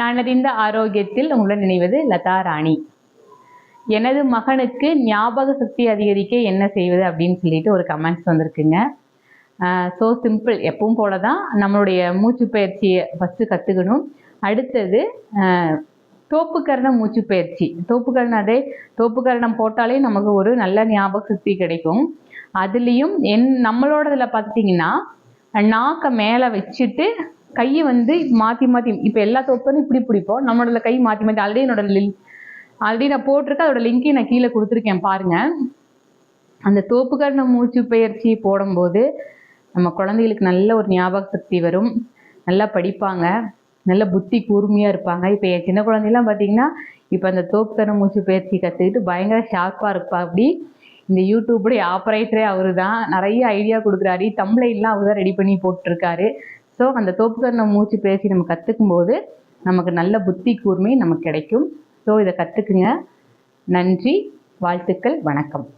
நானறிந்த ஆரோக்கியத்தில் உங்களுடன் நினைவது லதா ராணி. எனது மகனுக்கு ஞாபக சக்தி அதிகரிக்க என்ன செய்வது அப்படின்னு சொல்லிட்டு ஒரு கமெண்ட்ஸ் வந்திருக்குங்க. ஸோ சிம்பிள், எப்பவும் போல தான் நம்மளுடைய மூச்சு பயிற்சியை ஃபஸ்ட்டு கற்றுக்கணும். அடுத்தது தோப்புக்கரணம் மூச்சு பயிற்சி. தோப்புக்கரணம் போட்டாலே நமக்கு ஒரு நல்ல ஞாபக சக்தி கிடைக்கும். அதுலேயும் நம்மளோடதில் பார்த்திங்கன்னா நாக்கை மேலே வச்சுட்டு கையை மாற்றி மாற்றி, இப்போ எல்லா தோப்புக்கரணும் இப்படி பிடிப்போம், நம்மளோட கை மாற்றி மாற்றி. ஆல்ரெடி நான் போட்டிருக்கேன், அதோட லிங்க்கையும் நான் கீழே கொடுத்துருக்கேன் பாருங்கள். அந்த தோப்புக்கரண மூச்சு பயிற்சி போடும்போது நம்ம குழந்தைகளுக்கு நல்ல ஒரு ஞாபக சக்தி வரும், நல்லா படிப்பாங்க, நல்ல புத்தி கூர்மையாக இருப்பாங்க. இப்போ என் சின்ன குழந்தைலாம் பார்த்தீங்கன்னா இப்போ அந்த தோப்புக்கரண மூச்சு பயிற்சி கற்றுக்கிட்டு பயங்கர ஷார்ப்பாக இருப்பா. அப்படி இந்த யூடியூப்புடைய ஆப்ரேட்டரே அவர் தான், நிறைய ஐடியா கொடுக்குறாரு, தம்ப்லைன்லாம் அவர் தான் ரெடி பண்ணி போட்டிருக்காரு. ஸோ அந்த தோப்புக்கரண மூச்சு பயிற்சி நம்ம கற்றுக்கும் போது நமக்கு நல்ல புத்தி கூர்மை நமக்கு கிடைக்கும். ஸோ இதை கற்றுக்குங்க. நன்றி, வாழ்த்துக்கள், வணக்கம்.